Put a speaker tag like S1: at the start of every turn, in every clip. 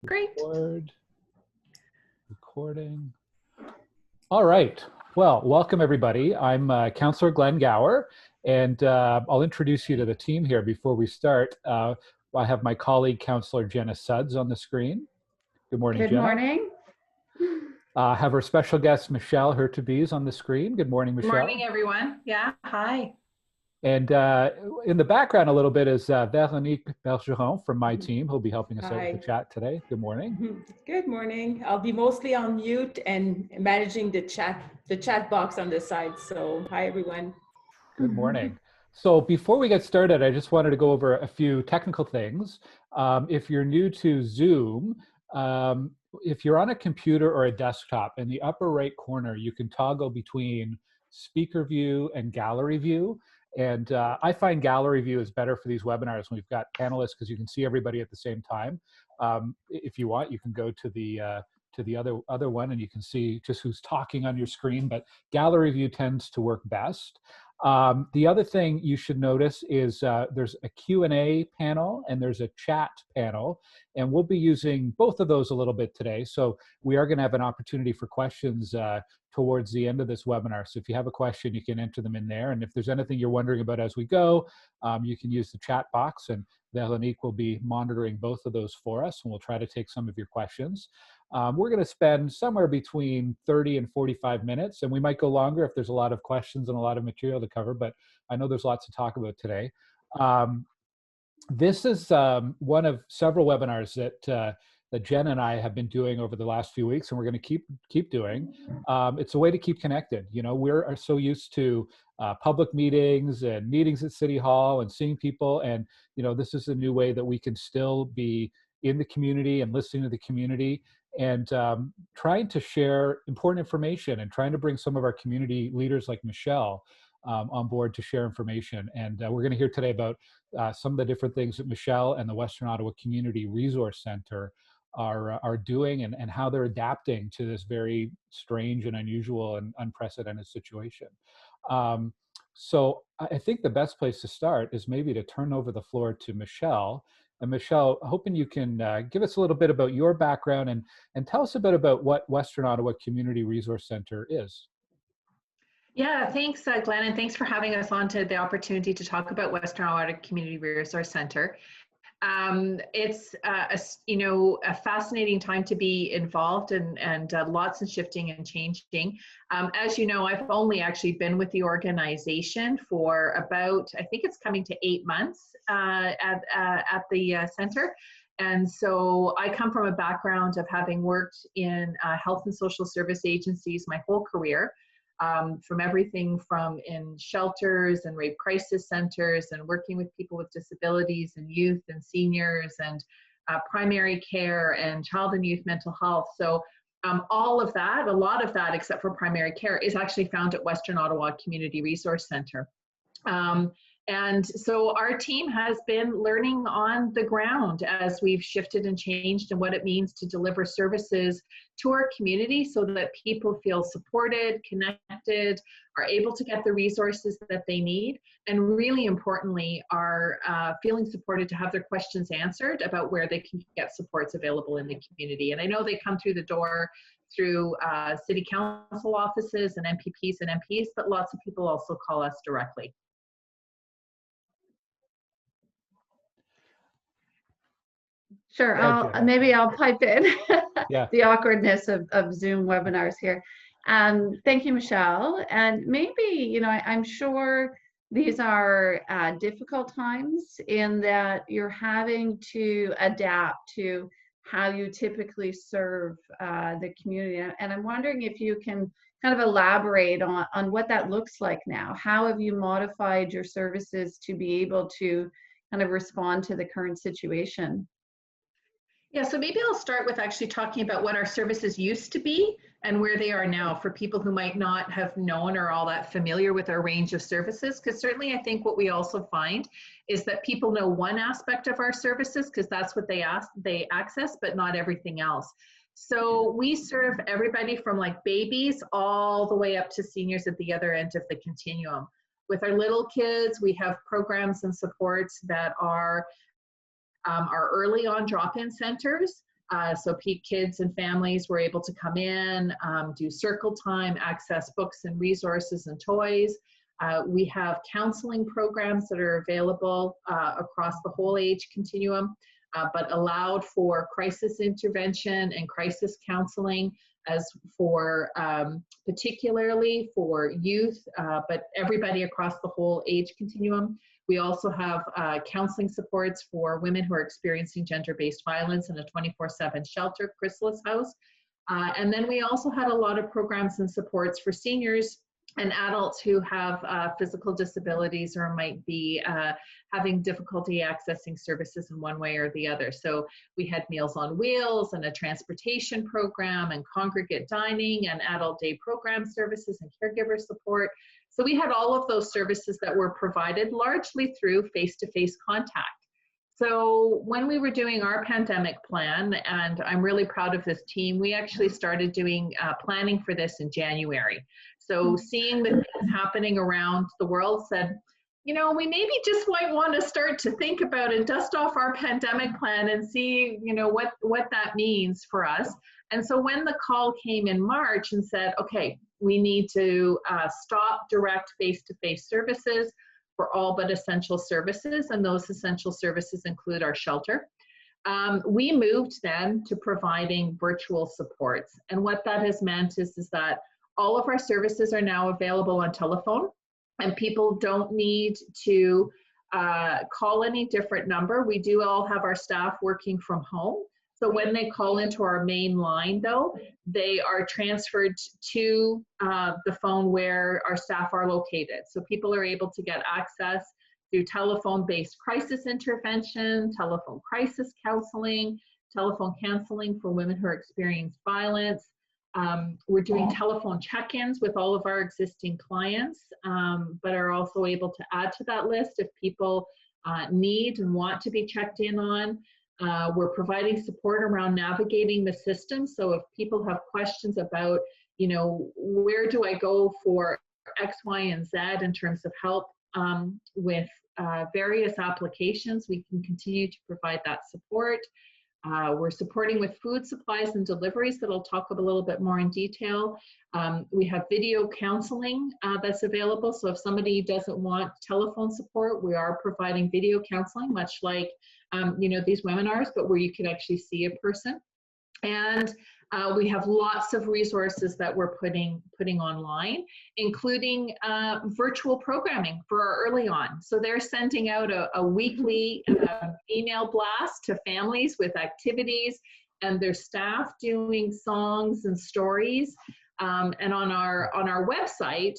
S1: Great.
S2: Recording. All right. Well, welcome everybody. I'm Councillor Glen Gower, and I'll introduce you to the team here before we start. I have my colleague, Councillor Jenna Sudds, on the screen. Good morning,
S1: Good
S2: Jenna.
S1: morning.
S2: Have our special guest, Michelle Hurtubise, on the screen. Good morning, Michelle.
S3: Good morning, everyone. Yeah, hi.
S2: And in the background a little bit is Veronique Bergeron from my team, who'll be helping us out with the chat today. Good morning.
S4: Good morning. I'll be mostly on mute and managing the chat box on the side. So hi, everyone.
S2: Good morning. So before we get started, I just wanted to go over a few technical things. If you're new to Zoom, if you're on a computer or a desktop, in the upper right corner, you can toggle between speaker view and gallery view. And I find gallery view is better for these webinars when we've got panelists, because you can see everybody at the same time. If you want, you can go to the other one and you can see just who's talking on your screen, but gallery view tends to work best. The other thing you should notice is there's a Q&A panel and there's a chat panel, and we'll be using both of those a little bit today. So we are going to have an opportunity for questions towards the end of this webinar. So if you have a question, you can enter them in there. And if there's anything you're wondering about as we go, you can use the chat box, and Veronique will be monitoring both of those for us, and we'll try to take some of your questions. We're going to spend somewhere between 30 and 45 minutes, and we might go longer if there's a lot of questions and a lot of material to cover, but I know there's lots to talk about today. This is one of several webinars that Jen and I have been doing over the last few weeks, and we're going to keep doing. It's a way to keep connected. You know, we're so used to public meetings and meetings at City Hall and seeing people, and you know, this is a new way that we can still be in the community and listening to the community, and trying to share important information and trying to bring some of our community leaders like Michelle on board to share information. And we're going to hear today about some of the different things that Michelle and the Western Ottawa Community Resource Center are doing, and how they're adapting to this very strange and unusual and unprecedented situation. So I think the best place to start is maybe to turn over the floor to Michelle. And Michelle, hoping you can give us a little bit about your background and tell us a bit about what Western Ottawa Community Resource Center is.
S3: Yeah, thanks, Glenn, and thanks for having us on to the opportunity to talk about Western Ottawa Community Resource Center. It's a fascinating time to be involved, and lots of shifting and changing. As you know, I've only actually been with the organization for about, I think it's coming to 8 months at the center. And so I come from a background of having worked in health and social service agencies my whole career. From everything from in shelters and rape crisis centers, and working with people with disabilities and youth and seniors, and primary care and child and youth mental health. So all of that, a lot of that except for primary care, is actually found at Western Ottawa Community Resource Center. And so our team has been learning on the ground as we've shifted and changed, and what it means to deliver services to our community so that people feel supported, connected, are able to get the resources that they need, and really importantly, are feeling supported to have their questions answered about where they can get supports available in the community. And I know they come through the door through city council offices and MPPs and MPs, but lots of people also call us directly.
S1: Sure, maybe I'll pipe in.
S2: Yeah.
S1: The awkwardness of Zoom webinars here. Thank you, Michelle. And maybe, you know, I'm sure these are difficult times in that you're having to adapt to how you typically serve the community. And I'm wondering if you can kind of elaborate on what that looks like now. How have you modified your services to be able to kind of respond to the current situation?
S3: Yeah, so maybe I'll start with actually talking about what our services used to be and where they are now for people who might not have known or all that familiar with our range of services. Because certainly I think what we also find is that people know one aspect of our services because that's what they access, but not everything else. So we serve everybody from like babies all the way up to seniors at the other end of the continuum. With our little kids, we have programs and supports that are our early on drop-in centers. So kids and families were able to come in, do circle time, access books and resources and toys. We have counseling programs that are available across the whole age continuum, but allowed for crisis intervention and crisis counseling, as for particularly for youth, but everybody across the whole age continuum. We also have counseling supports for women who are experiencing gender-based violence in a 24/7 shelter, Chrysalis House. And then we also had a lot of programs and supports for seniors and adults who have physical disabilities or might be having difficulty accessing services in one way or the other. So we had Meals on Wheels and a transportation program and congregate dining and adult day program services and caregiver support. So we had all of those services that were provided largely through face-to-face contact. So when we were doing our pandemic plan, and I'm really proud of this team, we actually started doing planning for this in January. So seeing the things happening around the world said, you know, we maybe just might want to start to think about and dust off our pandemic plan and see, you know, what that means for us. And so when the call came in March and said, okay, we need to stop direct face-to-face services for all but essential services, and those essential services include our shelter. We moved then to providing virtual supports. And what that has meant is that all of our services are now available on telephone, and people don't need to call any different number. We do all have our staff working from home. So when they call into our main line, though, they are transferred to the phone where our staff are located. So people are able to get access through telephone-based crisis intervention, telephone crisis counseling, telephone counseling for women who are experiencing violence. We're doing telephone check-ins with all of our existing clients, but are also able to add to that list if people need and want to be checked in on. We're providing support around navigating the system. So if people have questions about, you know, where do I go for X, Y, and Z in terms of help with various applications, we can continue to provide that support. We're supporting with food supplies and deliveries that I'll talk a little bit more in detail. We have video counseling that's available. So if somebody doesn't want telephone support, we are providing video counseling, much like you know, these webinars, but where you can actually see a person. And we have lots of resources that we're putting online, including virtual programming for our early on. So they're sending out a weekly email blast to families with activities, and their staff doing songs and stories. And on our website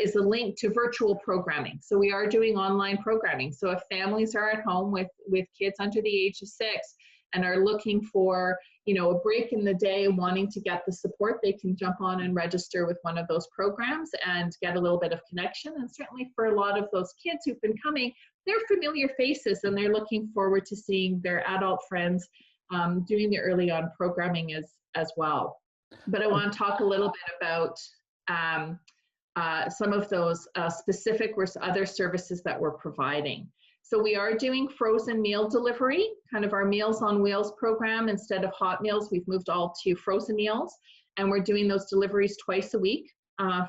S3: is a link to virtual programming. So we are doing online programming. So if families are at home with kids under the age of 6 and are looking for, you know, a break in the day, wanting to get the support, they can jump on and register with one of those programs and get a little bit of connection. And certainly for a lot of those kids who've been coming, they're familiar faces and they're looking forward to seeing their adult friends doing the early on programming as well. But I want to talk a little bit about some of those specific other services that we're providing. So we are doing frozen meal delivery, kind of our Meals on Wheels program. Instead of hot meals, we've moved all to frozen meals, and we're doing those deliveries twice a week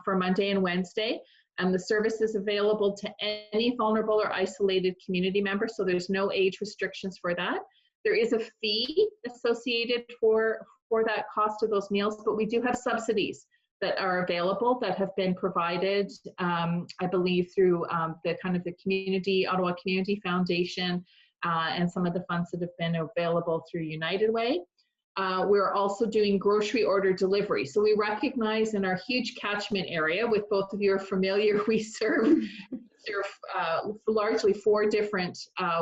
S3: for Monday and Wednesday. And the service is available to any vulnerable or isolated community member, so there's no age restrictions for that. There is a fee associated for that cost of those meals, but we do have subsidies that are available that have been provided, I believe, through the kind of the Ottawa Community Foundation and some of the funds that have been available through United Way. We're also doing grocery order delivery. So we recognize in our huge catchment area, with both of you are familiar, we serve largely 4 different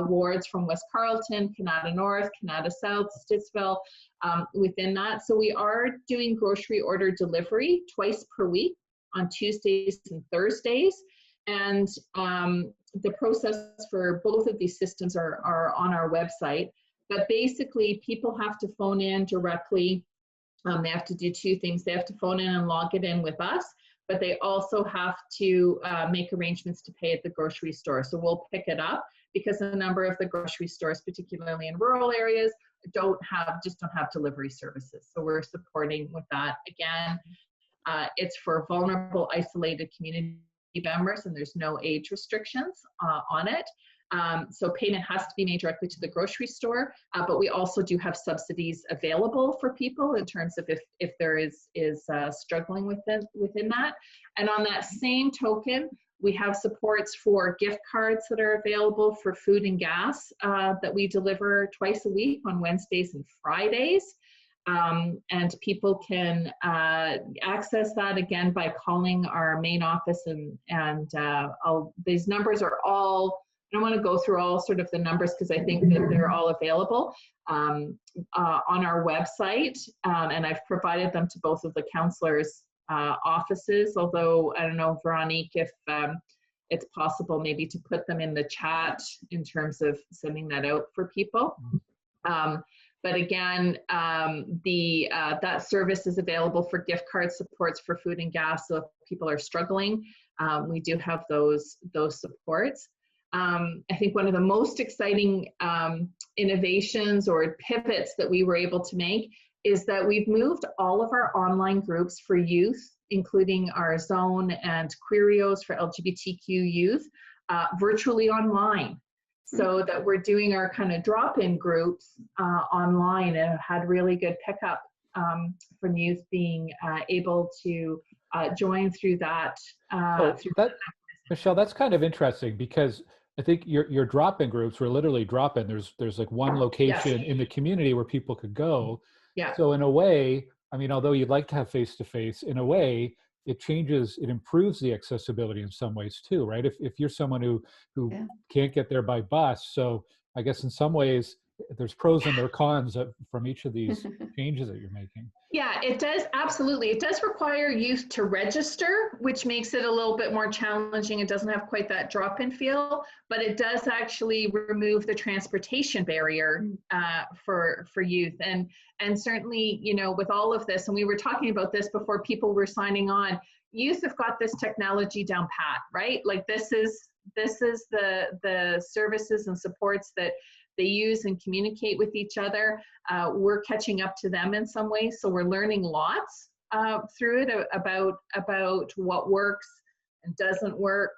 S3: wards from West Carleton, Kanata North, Kanata South, Stittsville, within that. So we are doing grocery order delivery twice per week on Tuesdays and Thursdays. And the process for both of these systems are on our website. But basically, people have to phone in directly. They have to do 2 things. They have to phone in and log it in with us, but they also have to make arrangements to pay at the grocery store. So we'll pick it up because a number of the grocery stores, particularly in rural areas, just don't have delivery services. So we're supporting with that. Again, it's for vulnerable, isolated community members, and there's no age restrictions on it. So payment has to be made directly to the grocery store, but we also do have subsidies available for people in terms of if there is struggling within that. And on that same token, we have supports for gift cards that are available for food and gas that we deliver twice a week on Wednesdays and Fridays. And people can access that again by calling our main office, and these numbers are all, I don't want to go through all sort of the numbers because I think that they're all available on our website, and I've provided them to both of the councillors' offices, although I don't know, Veronique, if it's possible maybe to put them in the chat in terms of sending that out for people. But again, that service is available for gift card supports for food and gas. So if people are struggling, we do have those supports. I think one of the most exciting innovations or pivots that we were able to make is that we've moved all of our online groups for youth, including our zone and Queerios for LGBTQ youth, virtually online. So that we're doing our kind of drop-in groups online, and had really good pickup from youth being able to join through that.
S2: Michelle, that's kind of interesting, because I think your drop-in groups were literally drop-in. There's like one location in the community where people could go.
S3: Yeah.
S2: So in a way, I mean, although you'd like to have face-to-face, in a way, it improves the accessibility in some ways too, right? If you're someone who can't get there by bus, so I guess in some ways there's pros and there are cons from each of these changes that you're making.
S3: Yeah, it does, absolutely. It does require youth to register, which makes it a little bit more challenging. It doesn't have quite that drop-in feel, but it does actually remove the transportation barrier for youth. And certainly, you know, with all of this, and we were talking about this before people were signing on, youth have got this technology down pat, right? Like this is the services and supports that they use and communicate with each other. We're catching up to them in some ways, so we're learning lots through it about what works and doesn't work.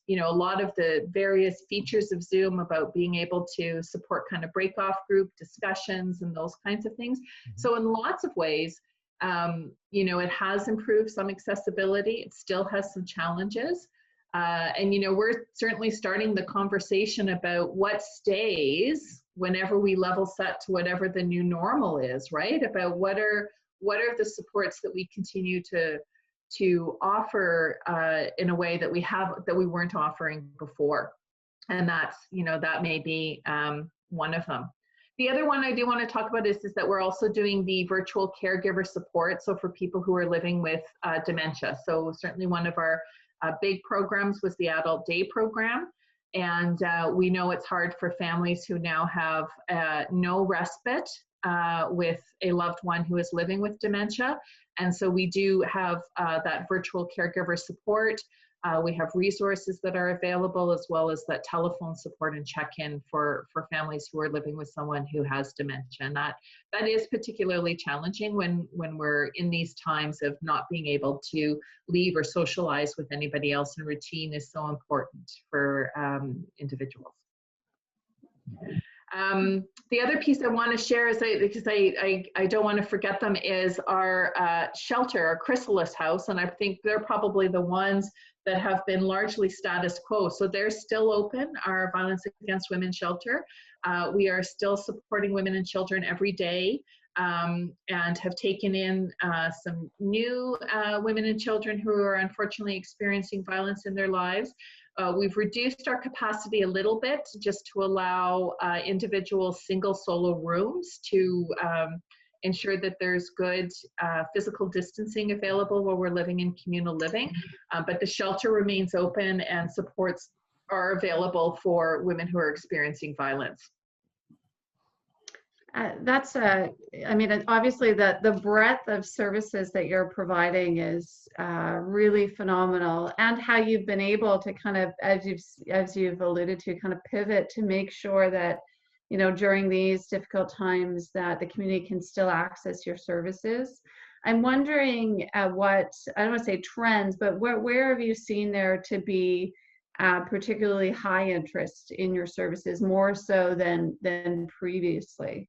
S3: You know, a lot of the various features of Zoom about being able to support kind of break-off group discussions and those kinds of things. So in lots of ways, you know, it has improved some accessibility. It still has some challenges. And, you know, we're certainly starting the conversation about what stays whenever we level set to whatever the new normal is, right? About what are the supports that we continue to offer in a way that we weren't offering before. And that's, you know, that may be one of them. The other one I do want to talk about is that we're also doing the virtual caregiver support. So for people who are living with dementia. So certainly one of our big programs was the adult day program. And we know it's hard for families who now have no respite with a loved one who is living with dementia. And so we do have that virtual caregiver support. We have resources that are available, as well as that telephone support and check-in for families who are living with someone who has dementia. And that is particularly challenging when we're in these times of not being able to leave or socialize with anybody else, and routine is so important for individuals. The other piece I want to share is because I don't want to forget them, is our shelter, our Chrysalis House, and I think they're probably the ones that have been largely status quo. So they're still open, our violence against women shelter. We are still supporting women and children every day, and have taken in some new women and children who are unfortunately experiencing violence in their lives. We've reduced our capacity a little bit just to allow individual single solo rooms to ensure that there's good physical distancing available while we're living in communal living. But the shelter remains open, and supports are available for women who are experiencing violence.
S1: That's I mean, obviously the breadth of services that you're providing is really phenomenal, and how you've been able to kind of, as you've alluded to, kind of pivot to make sure that during these difficult times that the community can still access your services. I'm wondering what, I don't want to say trends, but where have you seen there to be particularly high interest in your services, more so than previously?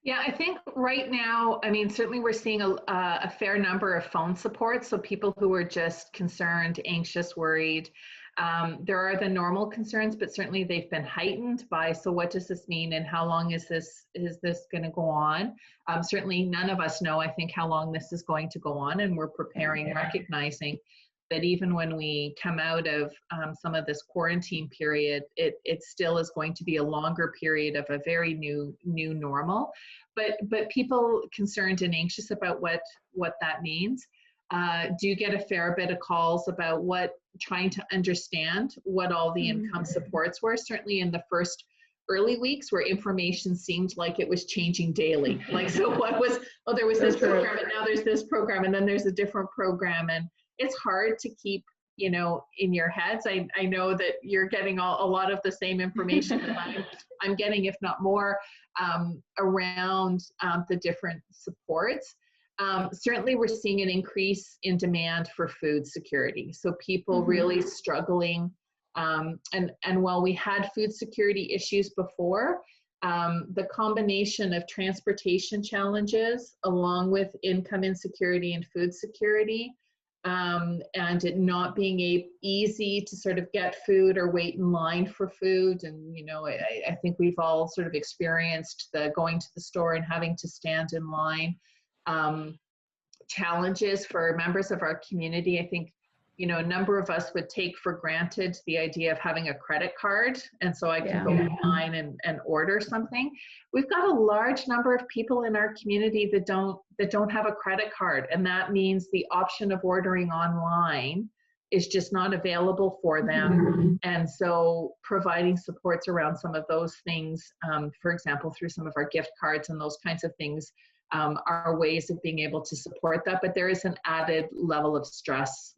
S3: Yeah, I think right now, I mean, certainly we're seeing a fair number of phone support. So people who are just concerned, anxious, worried. There are the normal concerns, but certainly they've been heightened by, so what does this mean and how long is this going to go on? Certainly none of us know, I think, how long this is going to go on, and we're preparing, recognizing that even when we come out of some of this quarantine period, it still is going to be a longer period of a very new normal. But people concerned and anxious about what that means. Do get a fair bit of calls about trying to understand what all the income supports were. Certainly in the first early weeks, where information seemed like it was changing daily. Like, so what was, oh, there was this program, and now there's this program, and then there's a different program. And it's hard to keep, in your heads. I know that you're getting a lot of the same information that I'm getting, if not more, around the different supports. Certainly we're seeing an increase in demand for food security. So people really struggling. And while we had food security issues before, the combination of transportation challenges along with income insecurity and food security, and it not being easy to sort of get food or wait in line for food. And, I think we've all sort of experienced the going to the store and having to stand in line. Challenges for members of our community. I think, a number of us would take for granted the idea of having a credit card, and so I can go online and order something. We've got a large number of people in our community that don't have a credit card, and that means the option of ordering online is just not available for them. And so providing supports around some of those things, for example, through some of our gift cards and those kinds of things, are ways of being able to support that. But there is an added level of stress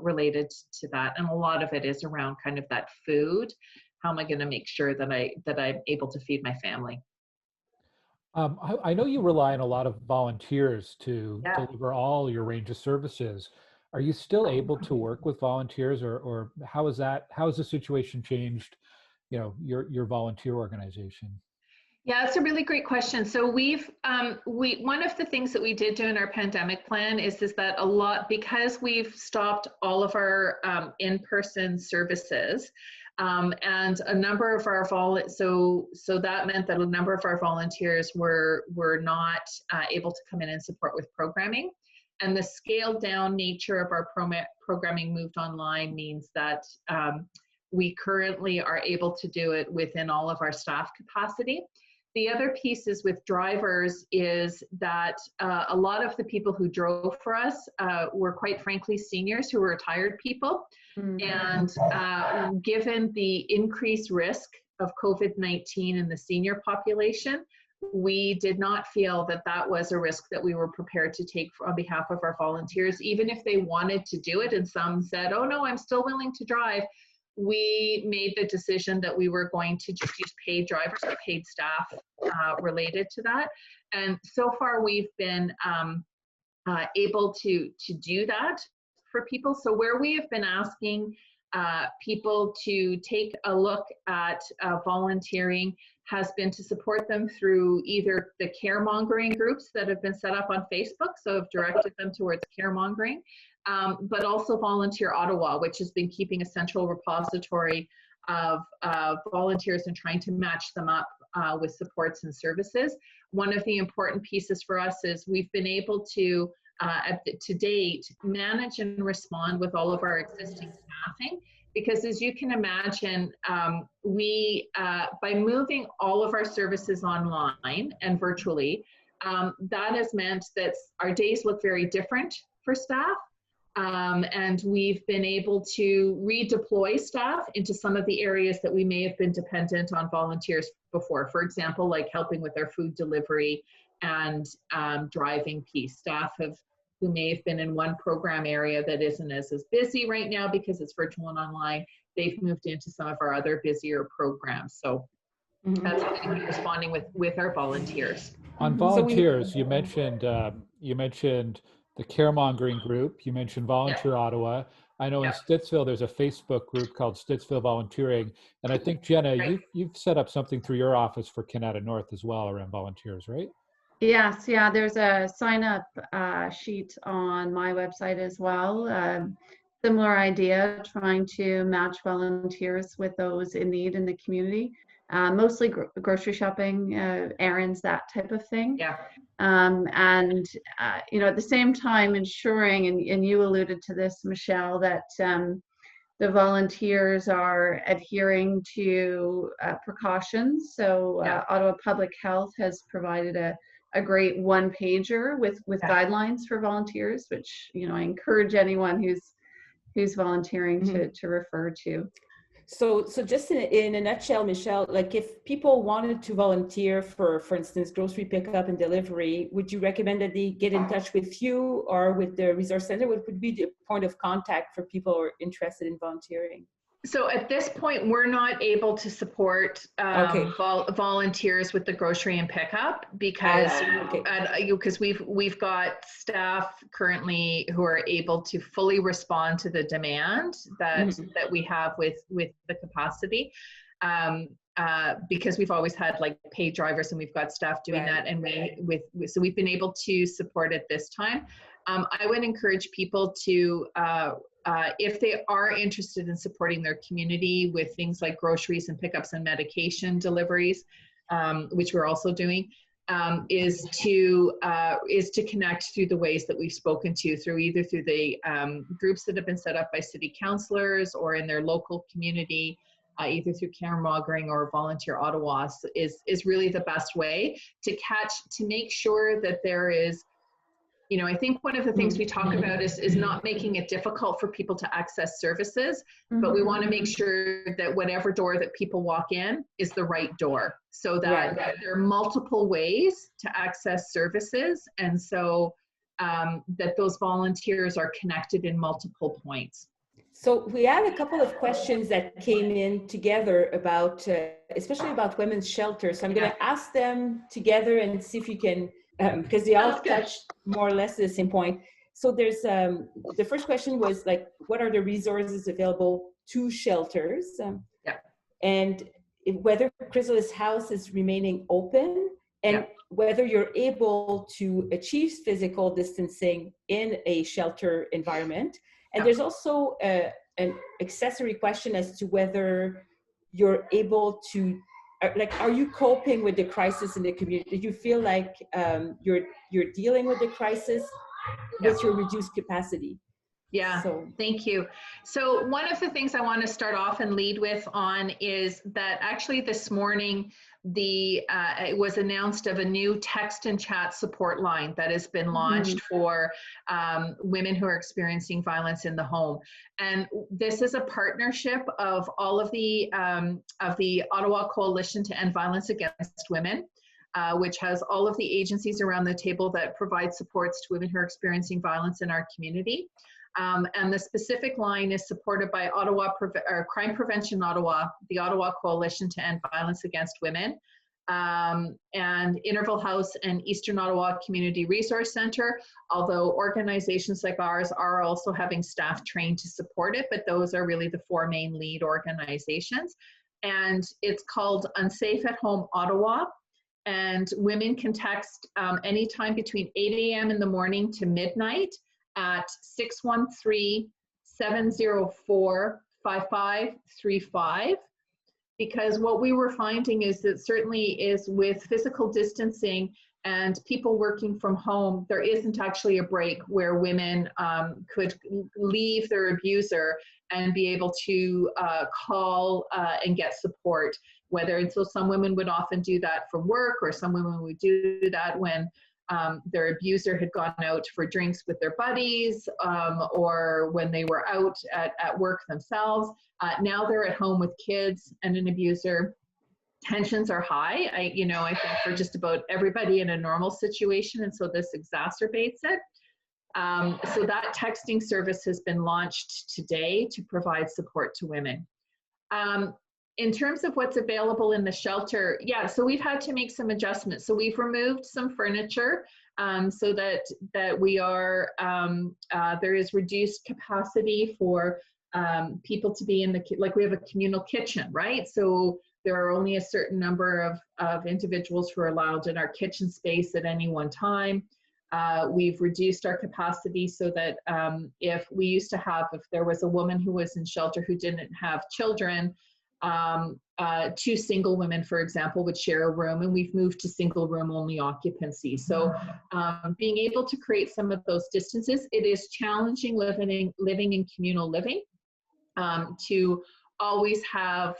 S3: related to that, and a lot of it is around kind of that food. How am I going to make sure that I'm able to feed my family?
S2: I know you rely on a lot of volunteers to deliver all your range of services. Are you still able to work with volunteers, or how is the situation changed, your volunteer organization?
S3: Yeah, that's a really great question. So one of the things that we did do in our pandemic plan is that because we've stopped all of our in-person services, and a number of our so that meant that a number of our volunteers were not able to come in and support with programming. And the scaled down nature of our programming moved online means that we currently are able to do it within all of our staff capacity. The other piece is with drivers is that a lot of the people who drove for us were, quite frankly, seniors who were retired people. And given the increased risk of COVID-19 in the senior population, we did not feel that was a risk that we were prepared to take on behalf of our volunteers, even if they wanted to do it. And some said, oh no, I'm still willing to drive. We made the decision that we were going to just use paid drivers or paid staff related to that. And so far we've been able to do that for people. So where we have been asking people to take a look at volunteering has been to support them through either the caremongering groups that have been set up on Facebook, so have directed them towards caremongering, but also Volunteer Ottawa, which has been keeping a central repository of volunteers and trying to match them up with supports and services. One of the important pieces for us is we've been able to date, manage and respond with all of our existing staffing, because as you can imagine, by moving all of our services online and virtually, that has meant that our days look very different for staff. And we've been able to redeploy staff into some of the areas that we may have been dependent on volunteers before. For example, like helping with our food delivery and driving piece. Staff who may have been in one program area that isn't as busy right now because it's virtual and online, they've moved into some of our other busier programs. So That's how we're responding with our volunteers.
S2: On volunteers, you mentioned the caremongering group. You mentioned Volunteer Ottawa. I know in Stittsville there's a Facebook group called Stittsville Volunteering, and I think Jenna, you've set up something through your office for Kanata North as well around volunteers, right?
S1: Yes, yeah, there's a sign up sheet on my website as well. Similar idea, trying to match volunteers with those in need in the community. Mostly grocery shopping, errands, that type of thing.
S3: Yeah.
S1: And you know, at the same time ensuring, and you alluded to this, Michelle, that the volunteers are adhering to precautions. So Ottawa Public Health has provided a great one-pager with guidelines for volunteers, which, you know, I encourage anyone who's volunteering to refer to.
S4: So just in a nutshell, Michelle, like if people wanted to volunteer for instance, grocery pickup and delivery, would you recommend that they get in touch with you or with the resource center? What would be the point of contact for people who are interested in volunteering?
S3: So at this point, we're not able to support volunteers with the grocery and pickup because we've got staff currently who are able to fully respond to the demand that we have with the capacity. Because we've always had like paid drivers and we've got staff doing that, and so we've been able to support it this time. I would encourage people to if they are interested in supporting their community with things like groceries and pickups and medication deliveries, which we're also doing, is to connect through the ways that we've spoken to, either through the groups that have been set up by city councillors or in their local community, either through caremongering or Volunteer Ottawa, is really the best way to make sure that there is. You know, I think one of the things we talk about is not making it difficult for people to access services, but we want to make sure that whatever door that people walk in is the right door, so that there are multiple ways to access services, and so that those volunteers are connected in multiple points.
S4: So we had a couple of questions that came in together about, especially about women's shelters. So I'm going to ask them together and see if you can, because they all touched more or less the same point. So there's, the first question was like, what are the resources available to shelters? And whether Chrysalis House is remaining open, and whether you're able to achieve physical distancing in a shelter environment. And there's also an accessory question as to whether you're able to, like, are you coping with the crisis in the community? Do you feel like you're dealing with the crisis with your reduced capacity?
S3: Yeah, thank you. So one of the things I want to start off and lead with on is that actually this morning, it was announced of a new text and chat support line that has been launched for women who are experiencing violence in the home. And this is a partnership of all of the Ottawa Coalition to End Violence Against Women, which has all of the agencies around the table that provide supports to women who are experiencing violence in our community. And the specific line is supported by Crime Prevention Ottawa, the Ottawa Coalition to End Violence Against Women, and Interval House and Eastern Ottawa Community Resource Centre, although organizations like ours are also having staff trained to support it, but those are really the four main lead organizations. And it's called Unsafe at Home Ottawa. And women can text anytime between 8 a.m. in the morning to midnight at 613-704-5535, because what we were finding is that certainly is with physical distancing and people working from home, there isn't actually a break where women could leave their abuser and be able to call and get support. And so some women would often do that from work, or some women would do that when their abuser had gone out for drinks with their buddies, or when they were out at work themselves. Now they're at home with kids and an abuser. Tensions are high, I think for just about everybody in a normal situation, and so this exacerbates it. So that texting service has been launched today to provide support to women. in terms of what's available in the shelter, yeah, so we've had to make some adjustments. So we've removed some furniture so that we are, there is reduced capacity for people to be in the, like we have a communal kitchen, right? So there are only a certain number of individuals who are allowed in our kitchen space at any one time. We've reduced our capacity so that if we used to have, if there was a woman who was in shelter who didn't have children, 2 single women, for example, would share a room, and we've moved to single room only occupancy. So being able to create some of those distances, it is challenging living in communal living to always have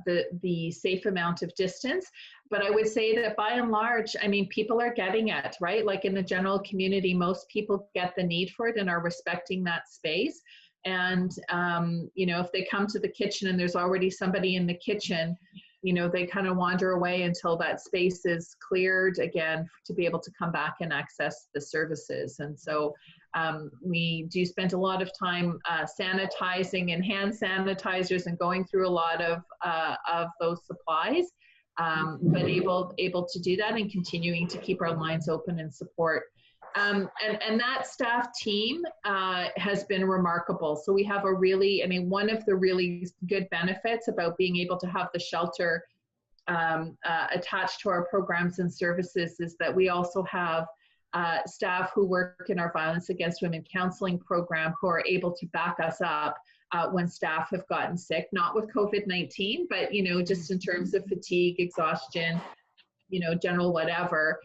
S3: the safe amount of distance. But I would say that by and large, I mean, people are getting it, right? Like in the general community, most people get the need for it and are respecting that space. And, you know, if they come to the kitchen and there's already somebody in the kitchen, you know, they kind of wander away until that space is cleared again to be able to come back and access the services. And so we do spend a lot of time sanitizing and hand sanitizers and going through a lot of those supplies, but able to do that and continuing to keep our lines open and support. And that staff team has been remarkable. So we have a really, I mean, one of the really good benefits about being able to have the shelter attached to our programs and services is that we also have staff who work in our Violence Against Women counseling program who are able to back us up when staff have gotten sick, not with COVID-19, but, you know, just in terms of fatigue, exhaustion, you know, general whatever.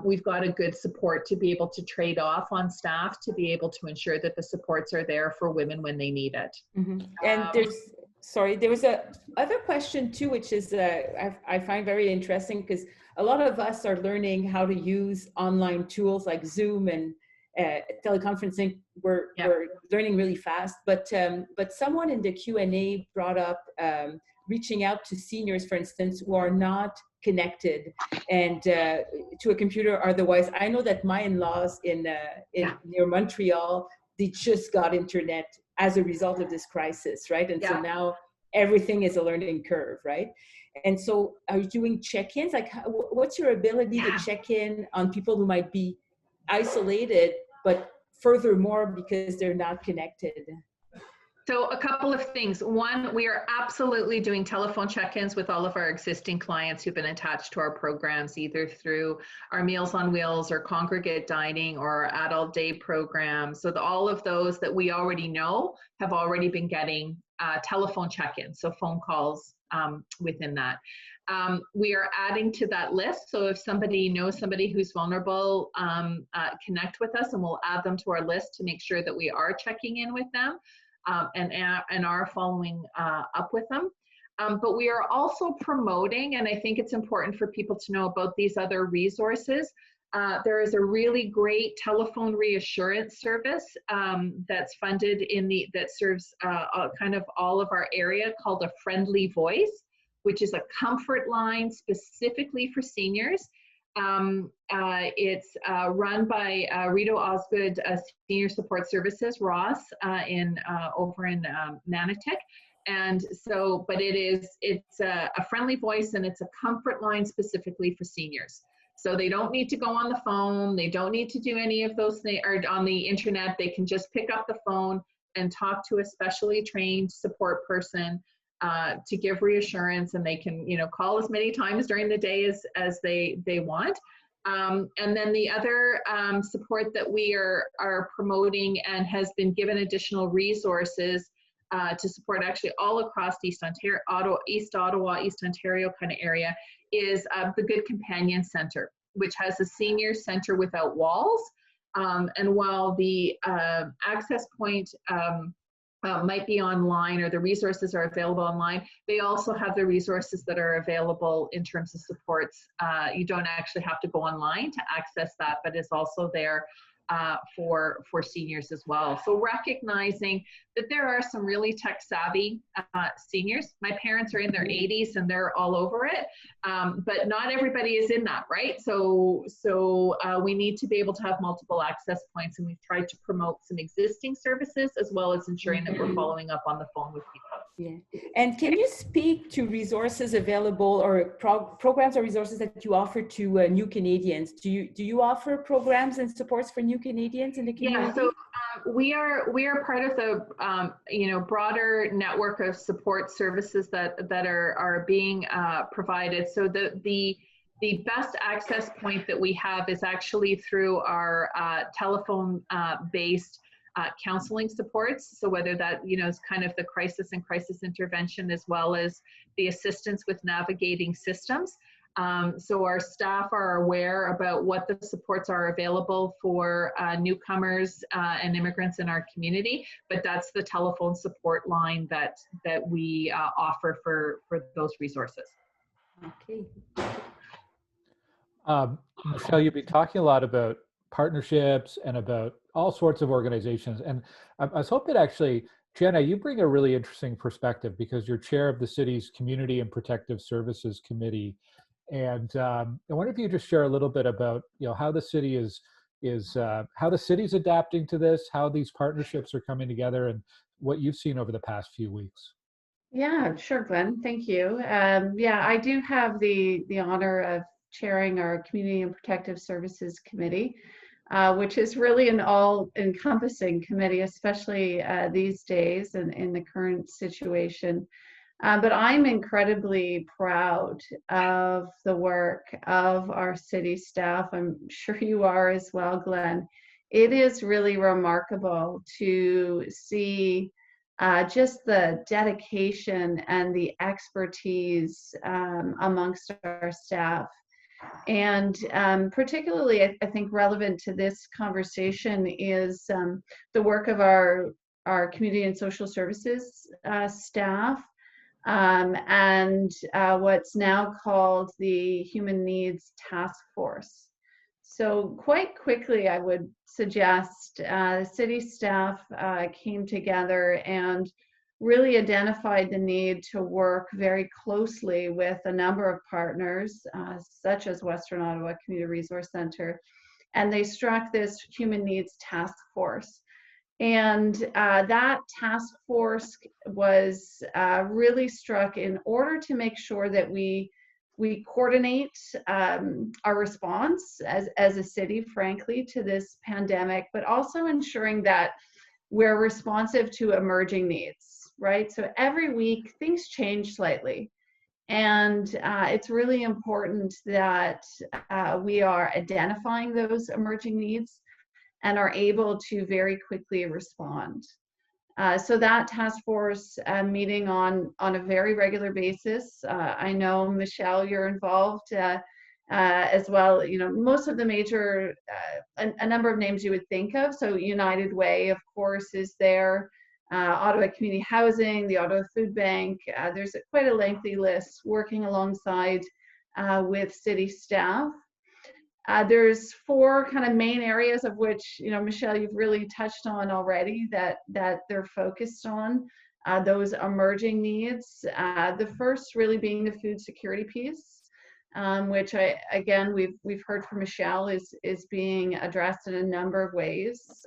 S3: We've got a good support to be able to trade off on staff to be able to ensure that the supports are there for women when they need it.
S4: Mm-hmm. And there was a other question too, which is I find very interesting, because a lot of us are learning how to use online tools like Zoom and teleconferencing. We're learning really fast, but someone in the Q&A brought up reaching out to seniors, for instance, who are not connected and to a computer or otherwise. I know that my in-laws in near Montreal, they just got internet as a result of this crisis, right? And so now everything is a learning curve, right? And so are you doing check-ins? Like, what's your ability to check in on people who might be isolated, but furthermore, because they're not connected?
S3: So a couple of things. One, we are absolutely doing telephone check-ins with all of our existing clients who've been attached to our programs, either through our Meals on Wheels or congregate dining or our adult day program. So all of those that we already know have already been getting telephone check-ins, so phone calls within that. We are adding to that list. So if somebody knows somebody who's vulnerable, connect with us and we'll add them to our list to make sure that we are checking in with them. And are following up with them. But we are also promoting, and I think it's important for people to know about these other resources. There is a really great telephone reassurance service that's funded that serves kind of all of our area, called a Friendly Voice, which is a comfort line specifically for seniors. It's run by Rito Osgood Senior Support Services, Ross, over in Nanatic. And so, but it's a friendly voice, and it's a comfort line specifically for seniors. So they don't need to go on the phone. They don't need to do any of those things or on the internet. They can just pick up the phone and talk to a specially trained support person to give reassurance, and they can, you know, call as many times during the day as they want. And then the other support that we are promoting and has been given additional resources to support actually all across East Ottawa, East Ontario kind of area is the Good Companion Centre, which has a senior center without walls. And while the access point might be online, or the resources are available online, they also have the resources that are available in terms of supports. You don't actually have to go online to access that, but it's also there for seniors as well. So recognizing that there are some really tech savvy seniors. My parents are in their 80s and they're all over it, but not everybody is in that, right? So we need to be able to have multiple access points, and we've tried to promote some existing services as well as ensuring that we're following up on the phone with people.
S4: Yeah. And can you speak to resources available or programs or resources that you offer to new Canadians? Do you offer programs and supports for new Canadians in the community?
S3: Yeah, so we are part of the you know, broader network of support services that are being provided. So the best access point that we have is actually through our telephone based counseling supports. So whether that, you know, is kind of the crisis and crisis intervention, as well as the assistance with navigating systems. So our staff are aware about what the supports are available for newcomers and immigrants in our community, but that's the telephone support line that we offer for those resources.
S4: Okay.
S2: Michelle, you've been talking a lot about partnerships and about all sorts of organizations. And I was hoping actually, Jenna, you bring a really interesting perspective because you're chair of the city's Community and Protective Services Committee. And I wonder if you just share a little bit about, you know, how the city how the city's adapting to this, how these partnerships are coming together, and what you've seen over the past few weeks.
S1: Yeah, sure, Glenn. Thank you. Yeah, I do have the honor of chairing our Community and Protective Services Committee, which is really an all-encompassing committee, especially these days and in the current situation. But I'm incredibly proud of the work of our city staff. I'm sure you are as well, Glenn. It is really remarkable to see just the dedication and the expertise amongst our staff. And particularly, I think relevant to this conversation is the work of our community and social services staff. And what's now called the Human Needs Task Force. So quite quickly, I would suggest the city staff came together and really identified the need to work very closely with a number of partners, such as Western Ottawa Community Resource Centre, and they struck this Human Needs Task Force. And that task force was really struck in order to make sure that we coordinate our response as a city, frankly, to this pandemic, but also ensuring that we're responsive to emerging needs, right? So every week things change slightly. And it's really important that we are identifying those emerging needs and are able to very quickly respond. So that task force meeting on a very regular basis. I know, Michelle, you're involved as well. You know, most of the major, a number of names you would think of. So United Way, of course, is there. Ottawa Community Housing, the Ottawa Food Bank. There's quite a lengthy list working alongside with city staff. There's four kind of main areas of which, you know, Michelle, you've really touched on already that they're focused on, those emerging needs. The first really being the food security piece, which again, we've heard from Michelle is being addressed in a number of ways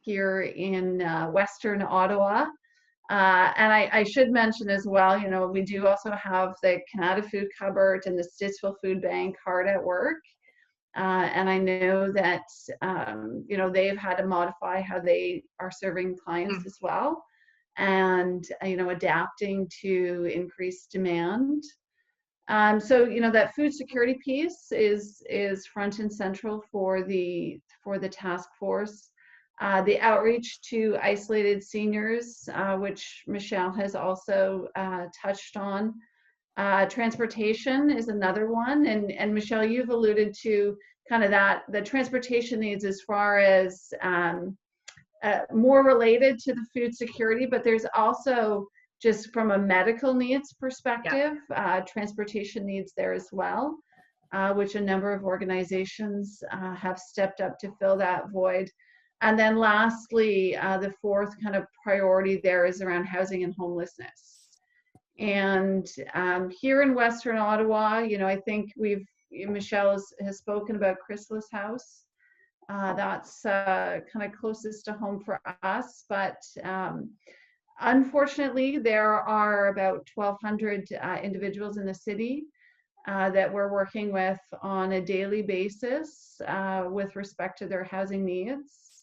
S1: here in Western Ottawa. And I should mention as well, you know, we do also have the Kanata Food Cupboard and the Stittsville Food Bank hard at work. And I know that, you know, they've had to modify how they are serving clients as well, and, you know, adapting to increased demand. So, you know, that food security piece is front and central for the task force. The outreach to isolated seniors, which Michelle has also touched on. Transportation is another one, and Michelle, you've alluded to kind of the transportation needs as far as more related to the food security, but there's also just from a medical needs perspective, transportation needs there as well, which a number of organizations have stepped up to fill that void. And then lastly, the fourth kind of priority there is around housing and homelessness. And here in Western Ottawa, you know, I think Michelle has spoken about Chrysalis House. That's kind of closest to home for us, but Unfortunately, there are about 1,200 individuals in the city that we're working with on a daily basis with respect to their housing needs,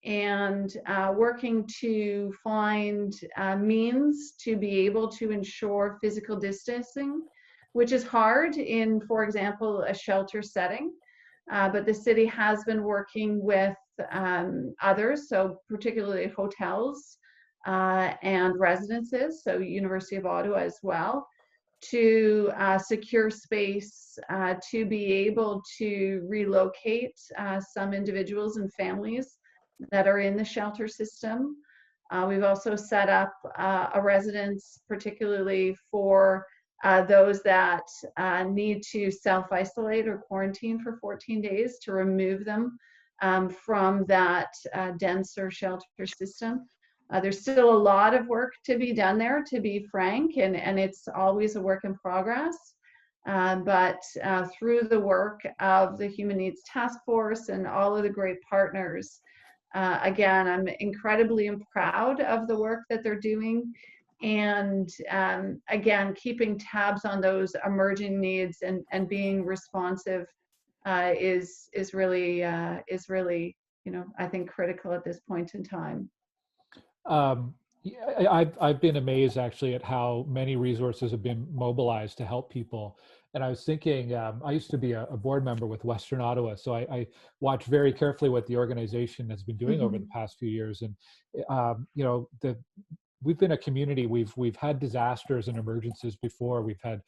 S1: and working to find means to be able to ensure physical distancing, which is hard in, for example, a shelter setting. But the city has been working with others, so particularly hotels and residences, so University of Ottawa as well, to secure space to be able to relocate some individuals and families that are in the shelter system. We've also set up a residence particularly for those that need to self-isolate or quarantine for 14 days to remove them from that denser shelter system. There's still a lot of work to be done there, to be frank, and it's always a work in progress. But through the work of the Human Needs Task Force and all of the great partners, again, I'm incredibly proud of the work that they're doing. And again, keeping tabs on those emerging needs and being responsive is really, you know, I think critical at this point in time.
S2: I've been amazed actually at how many resources have been mobilized to help people. And I was thinking, I used to be a board member with Western Ottawa, so I watch very carefully what the organization has been doing over the past few years. And you know, we've been a community. We've had disasters and emergencies before. We've had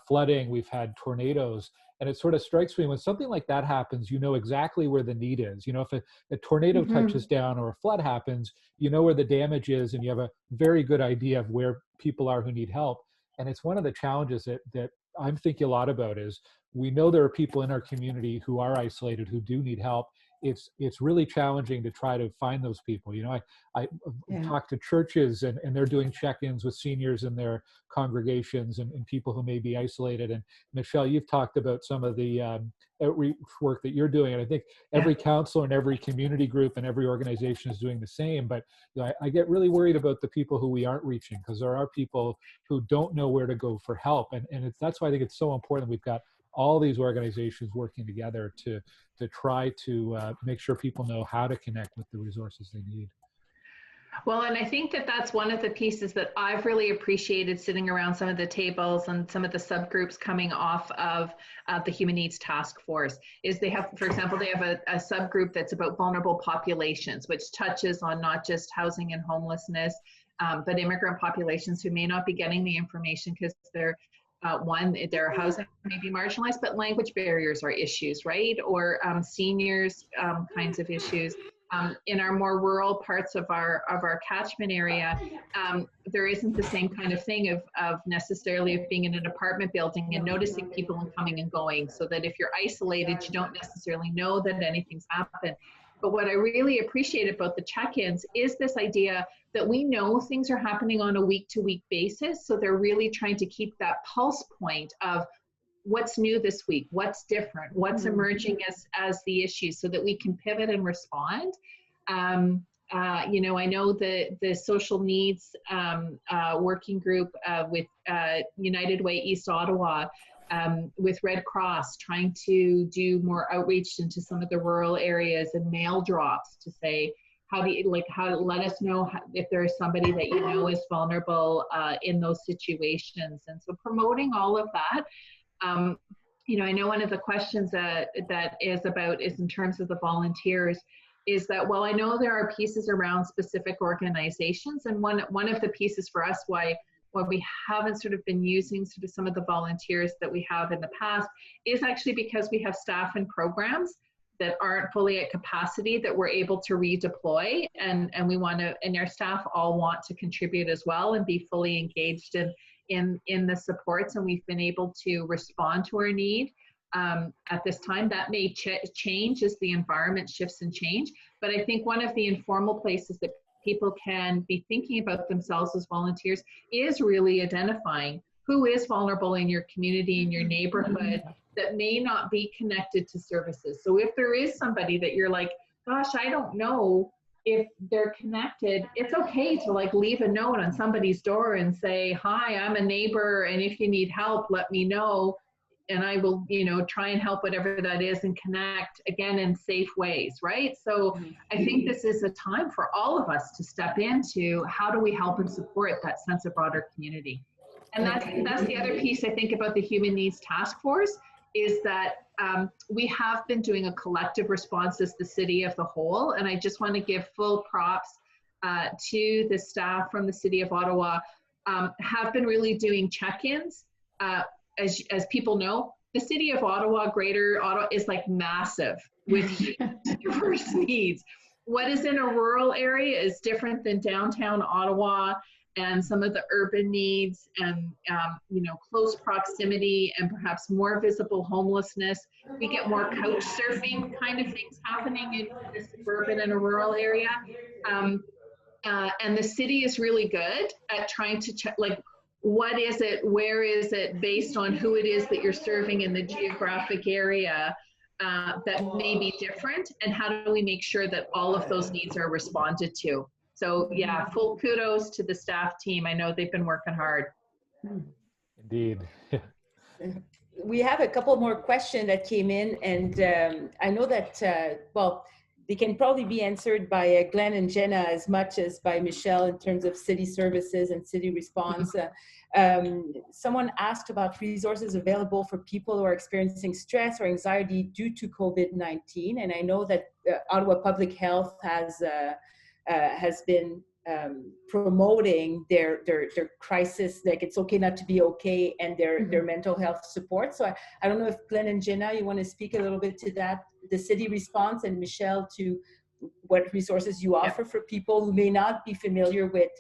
S2: flooding. We've had tornadoes. And it sort of strikes me when something like that happens, you know exactly where the need is. You know, if a tornado touches down or a flood happens, you know where the damage is, and you have a very good idea of where people are who need help. And it's one of the challenges that I'm thinking a lot about is we know there are people in our community who are isolated, who do need help. It's really challenging to try to find those people. You know, I talk to churches and they're doing check-ins with seniors in their congregations and people who may be isolated. And Michelle, you've talked about some of the outreach work that you're doing. And I think every council and every community group and every organization is doing the same. But you know, I get really worried about the people who we aren't reaching, because there are people who don't know where to go for help. And that's why I think it's so important we've got all these organizations working together to try to make sure people know how to connect with the resources they need.
S3: Well, and I think that that's one of the pieces that I've really appreciated sitting around some of the tables and some of the subgroups coming off of the Human Needs Task Force is they have, for example, they have a subgroup that's about vulnerable populations, which touches on not just housing and homelessness, but immigrant populations who may not be getting the information because they're their housing may be marginalized, but language barriers are issues, right? Or seniors kinds of issues. In our more rural parts of our catchment area, there isn't the same kind of thing of necessarily of being in an apartment building and noticing people and coming and going, so that if you're isolated, you don't necessarily know that anything's happened. But what I really appreciate about the check-ins is this idea that we know things are happening on a week-to-week basis. So they're really trying to keep that pulse point of what's new this week, what's different, what's emerging as the issues, so that we can pivot and respond. You know, I know the social needs working group with United Way East Ottawa, with Red Cross, trying to do more outreach into some of the rural areas and mail drops to say, how to let us know if there is somebody that you know is vulnerable in those situations. And so promoting all of that. You know, I know one of the questions that is in terms of the volunteers is that, well, I know there are pieces around specific organizations, and one of the pieces for us why we haven't sort of been using sort of some of the volunteers that we have in the past is actually because we have staff and programs that aren't fully at capacity that we're able to redeploy, and we want to, and our staff all want to contribute as well and be fully engaged in the supports, and we've been able to respond to our need at this time. That may change as the environment shifts and change, but I think one of the informal places that people can be thinking about themselves as volunteers is really identifying who is vulnerable in your community, in your neighborhood, that may not be connected to services. So if there is somebody that you're like, gosh, I don't know if they're connected, it's okay to like leave a note on somebody's door and say, hi, I'm a neighbor, and if you need help, let me know. And I will, you know, try and help whatever that is and connect again in safe ways, right? So I think this is a time for all of us to step into how do we help and support that sense of broader community. And that's the other piece I think about the Human Needs Task Force is that we have been doing a collective response as the city of the whole. And I just want to give full props to the staff from the city of Ottawa, have been really doing check-ins. As people know, the city of Ottawa, Greater Ottawa, is like massive with diverse needs. What is in a rural area is different than downtown Ottawa and some of the urban needs and you know, close proximity and perhaps more visible homelessness. We get more couch surfing kind of things happening in the suburban and a rural area. And the city is really good at trying to check, like, what is it, where is it, based on who it is that you're serving in the geographic area that may be different, and how do we make sure that all of those needs are responded to. So yeah, full kudos to the staff team. I know they've been working hard.
S2: Indeed.
S4: We have a couple more questions that came in, and I know that, well, they can probably be answered by Glen and Jenna as much as by Michelle in terms of city services and city response. Someone asked about resources available for people who are experiencing stress or anxiety due to COVID-19. And I know that Ottawa Public Health has been promoting their crisis, like it's okay not to be okay, and their mental health support. So I don't know if Glen and Jenna, you want to speak a little bit to that, the city response, and Michelle to what resources you offer for people who may not be familiar with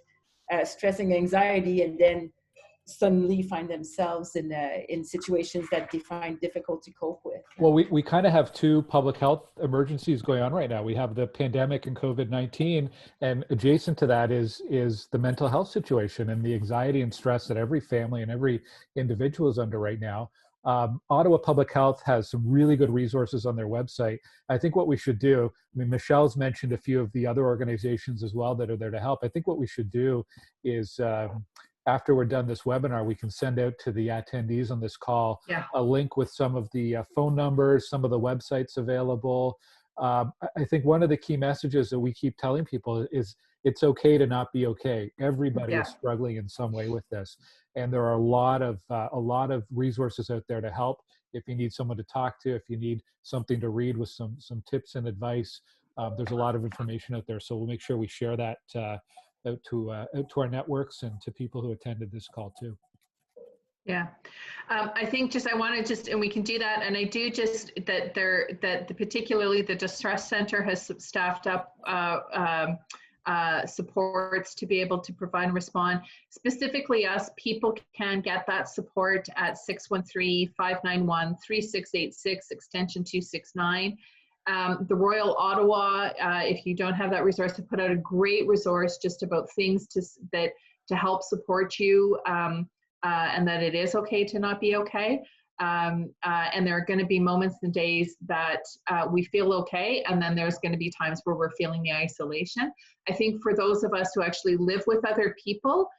S4: stress and anxiety, and then suddenly find themselves in situations that they find difficult to cope with.
S2: Well, we kind of have two public health emergencies going on right now. We have the pandemic and COVID-19, and adjacent to that is the mental health situation and the anxiety and stress that every family and every individual is under right now. Ottawa Public Health has some really good resources on their website. I think what we should do, I mean, Michelle's mentioned a few of the other organizations as well that are there to help. I think what we should do is, after we're done this webinar, we can send out to the attendees on this call a link with some of the phone numbers, some of the websites available. I think one of the key messages that we keep telling people is it's okay to not be okay. Everybody is struggling in some way with this. And there are a lot of resources out there to help. If you need someone to talk to, if you need something to read with some tips and advice, there's a lot of information out there. So we'll make sure we share that out to our networks and to people who attended this call too.
S3: Yeah, I think I want to and we can do that. And I do particularly the Distress Center has staffed up supports to be able to provide and respond. Specifically us, people can get that support at 613-591-3686, extension 269. The Royal Ottawa, if you don't have that resource, have put out a great resource just about things to help support you, and that it is okay to not be okay. And there are going to be moments and days that we feel okay, and then there's going to be times where we're feeling the isolation. I think for those of us who actually live with other people,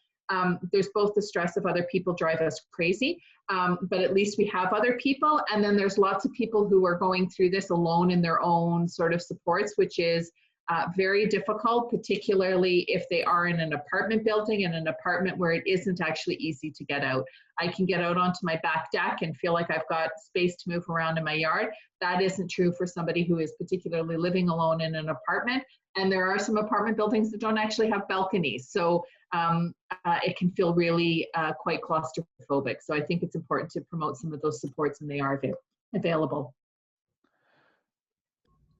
S3: there's both the stress of other people drive us crazy, but at least we have other people. And then there's lots of people who are going through this alone in their own sort of supports, which is very difficult, particularly if they are in an apartment building, in an apartment where it isn't actually easy to get out. I can get out onto my back deck and feel like I've got space to move around in my yard. That isn't true for somebody who is particularly living alone in an apartment. And there are some apartment buildings that don't actually have balconies. So it can feel really quite claustrophobic. So I think it's important to promote some of those supports, and they are available.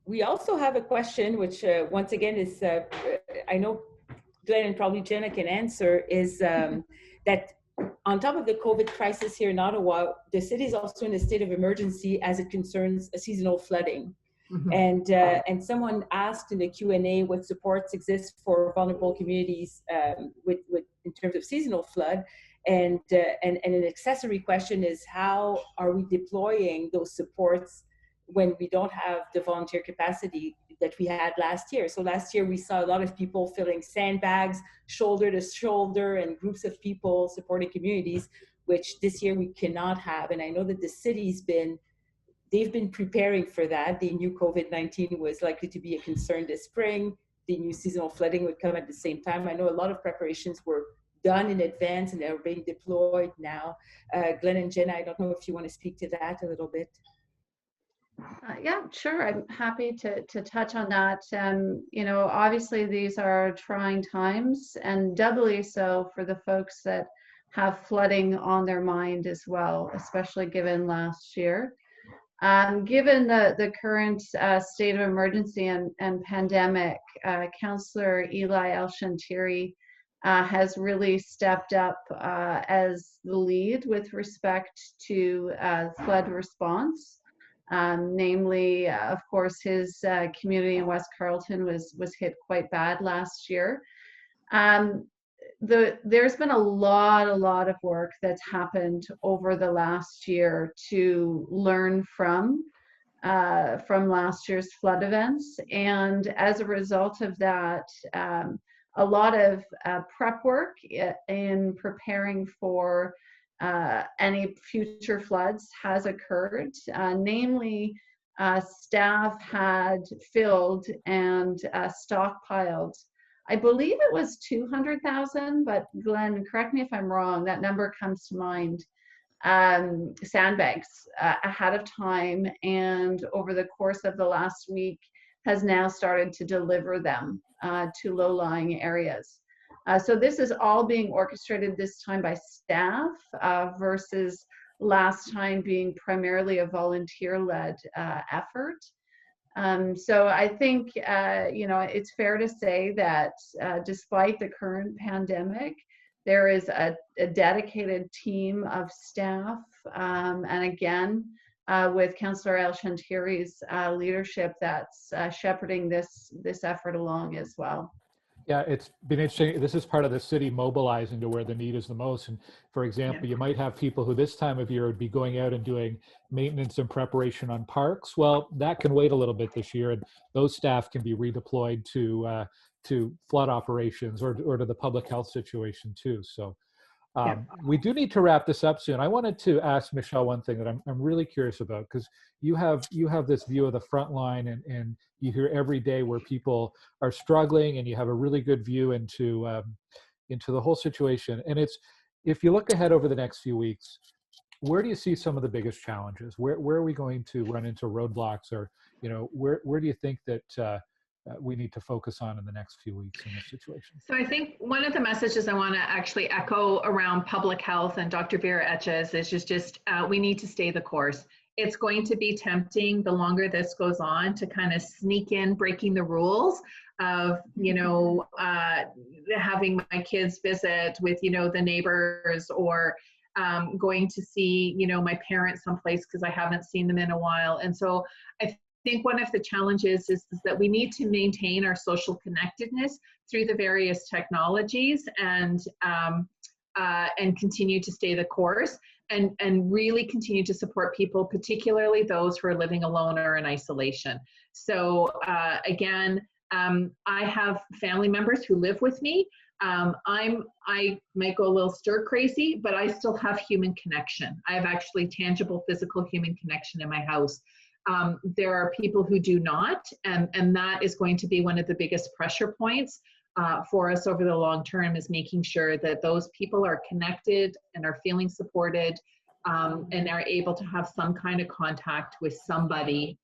S4: We also have a question, which once again is, I know Glen and probably Jenna can answer, is that on top of the COVID crisis here in Ottawa, the city is also in a state of emergency as it concerns seasonal flooding. Mm-hmm. And someone asked in the Q&A what supports exist for vulnerable communities in terms of seasonal flood. And an accessory question is, how are we deploying those supports when we don't have the volunteer capacity that we had last year. So last year we saw a lot of people filling sandbags shoulder to shoulder and groups of people supporting communities, which this year we cannot have. And I know that the city's they've been preparing for that. They knew COVID-19 was likely to be a concern this spring. They knew seasonal flooding would come at the same time. I know a lot of preparations were done in advance and they're being deployed now. Glen and Jenna, I don't know if you want to speak to that a little bit.
S1: Yeah, sure. I'm happy to touch on that. You know, obviously these are trying times, and doubly so for the folks that have flooding on their mind as well, especially given last year. Given the current state of emergency and pandemic, Councillor Eli El-Shantiri has really stepped up as the lead with respect to flood response. Namely, of course, his community in West Carleton was hit quite bad last year. There's been a lot of work that's happened over the last year to learn from last year's flood events, and as a result of that, a lot of prep work in preparing for any future floods has occurred. Namely, staff had filled and stockpiled, I believe it was 200,000, but Glen, correct me if I'm wrong, that number comes to mind, sandbags ahead of time, and over the course of the last week has now started to deliver them to low-lying areas. So this is all being orchestrated this time by staff versus last time being primarily a volunteer-led effort. So I think, you know, it's fair to say that despite the current pandemic, there is a dedicated team of staff, and again, with Councillor El-Shantiri's leadership, that's shepherding this effort along as well.
S2: Yeah, it's been interesting. This is part of the city mobilizing to where the need is the most. And for example, you might have people who this time of year would be going out and doing maintenance and preparation on parks. Well, that can wait a little bit this year, and those staff can be redeployed to flood operations or to the public health situation too. So we do need to wrap this up soon. I wanted to ask Michelle one thing that I'm really curious about, because you have this view of the front line, and you hear every day where people are struggling, and you have a really good view into the whole situation. And it's, if you look ahead over the next few weeks, where do you see some of the biggest challenges? Where are we going to run into roadblocks, or where do you think that we need to focus on in the next few weeks in this situation?
S3: So I think one of the messages I want to actually echo around public health and Dr. Vera Etches is just we need to stay the course. It's going to be tempting the longer this goes on to kind of sneak in breaking the rules of, having my kids visit with, the neighbors, or going to see, my parents someplace because I haven't seen them in a while. And so I think one of the challenges is that we need to maintain our social connectedness through the various technologies, and continue to stay the course, and really continue to support people, particularly those who are living alone or in isolation. So again, I have family members who live with me. I might go a little stir crazy, but I still have human connection. I have actually tangible physical human connection in my house. There are people who do not, and that is going to be one of the biggest pressure points for us over the long term, is making sure that those people are connected and are feeling supported, and are able to have some kind of contact with somebody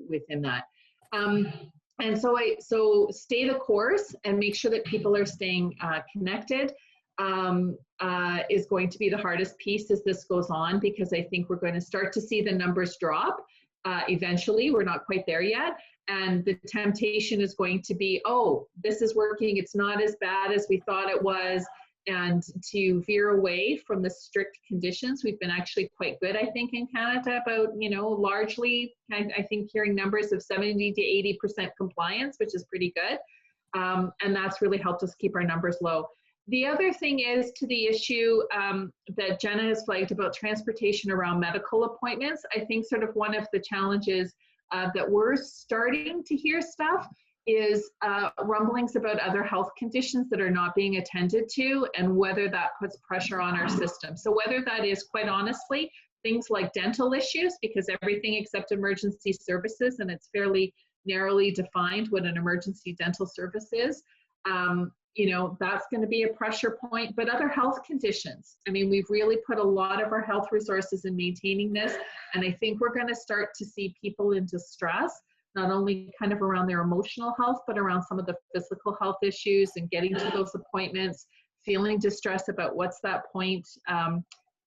S3: within that. And so stay the course and make sure that people are staying connected is going to be the hardest piece as this goes on, because I think we're going to start to see the numbers drop. Eventually, we're not quite there yet, and the temptation is going to be, oh, this is working, it's not as bad as we thought it was, and to veer away from the strict conditions. We've been actually quite good, I think, in Canada about, largely, I think, hearing numbers of 70 to 80% compliance, which is pretty good, and that's really helped us keep our numbers low. The other thing is to the issue that Jenna has flagged about transportation around medical appointments. I think sort of one of the challenges that we're starting to hear stuff is rumblings about other health conditions that are not being attended to, and whether that puts pressure on our system. So whether that is, quite honestly, things like dental issues, because everything except emergency services, and it's fairly narrowly defined what an emergency dental service is, you know, that's going to be a pressure point. But other health conditions, I mean, we've really put a lot of our health resources in maintaining this, and I think we're going to start to see people in distress, not only kind of around their emotional health, but around some of the physical health issues and getting to those appointments, feeling distress about what's that point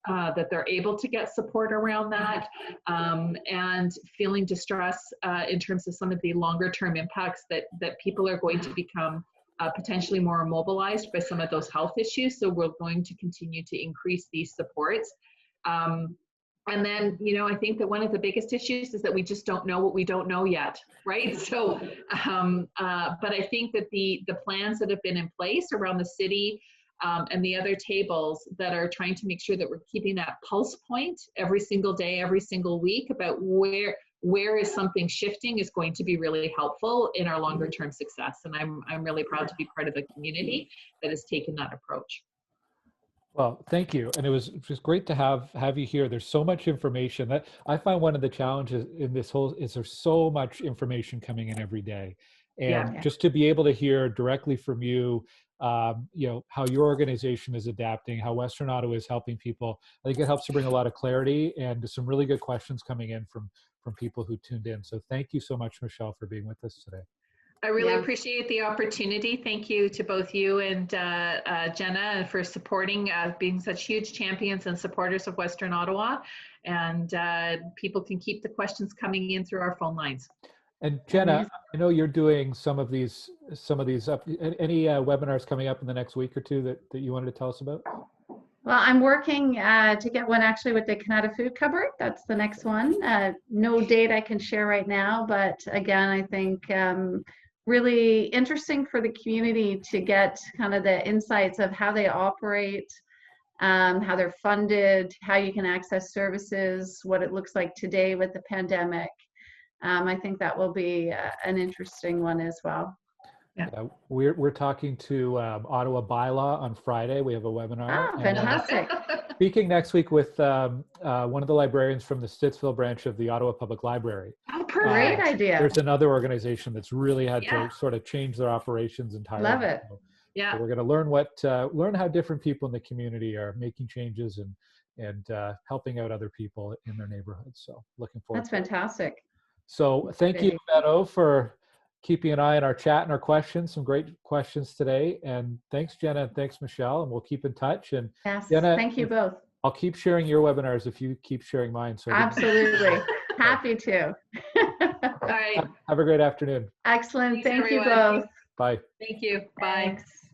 S3: that they're able to get support around that, and feeling distress in terms of some of the longer term impacts that people are going to become potentially more immobilized by some of those health issues. So we're going to continue to increase these supports. And then, you know, I think that one of the biggest issues is that we just don't know what we don't know yet, right? So, but I think that the plans that have been in place around the city and the other tables that are trying to make sure that we're keeping that pulse point every single day, every single week about where is something shifting is going to be really helpful in our longer term success. And I'm really proud to be part of a community that has taken that approach.
S2: Well, thank you. And it was just great to have you here. There's so much information that I find one of the challenges in this whole is there's so much information coming in every day. And just to be able to hear directly from you, you know, how your organization is adapting, how Western Ottawa is helping people, I think it helps to bring a lot of clarity and some really good questions coming in from people who tuned in. So thank you so much, Michelle, for being with us today.
S3: I really appreciate the opportunity. Thank you to both you and Jenna for supporting, being such huge champions and supporters of Western Ottawa. And people can keep the questions coming in through our phone lines.
S2: And Jenna, I know you're doing some of these up. Any webinars coming up in the next week or two that you wanted to tell us about?
S1: Well, I'm working to get one actually with the Kanata Food Cupboard. That's the next one. No date I can share right now, but again, I think really interesting for the community to get kind of the insights of how they operate, how they're funded, how you can access services, what it looks like today with the pandemic. I think that will be an interesting one as well.
S2: Yeah, we're talking to Ottawa Bylaw on Friday. We have a webinar.
S1: Oh, fantastic.
S2: Speaking next week with one of the librarians from the Stittsville branch of the Ottawa Public Library.
S1: Oh, great idea.
S2: There's another organization that's really had to sort of change their operations entirely.
S1: Love it.
S2: So we're going to learn how different people in the community are making changes and helping out other people in their neighborhoods. So looking forward.
S1: That's fantastic.
S2: So thank you, Beto, for keeping an eye on our chat and our questions. Some great questions today. And thanks, Jenna, and thanks, Michelle. And we'll keep in touch. And
S1: yes,
S2: Jenna,
S1: thank you both.
S2: I'll keep sharing your webinars if you keep sharing mine. So
S1: absolutely. Happy to.
S3: All right.
S2: Have a great afternoon.
S1: Excellent.
S3: Thanks,
S1: thank
S3: everyone.
S1: you both.
S2: Bye.
S3: Thank you. Bye.
S1: Thanks.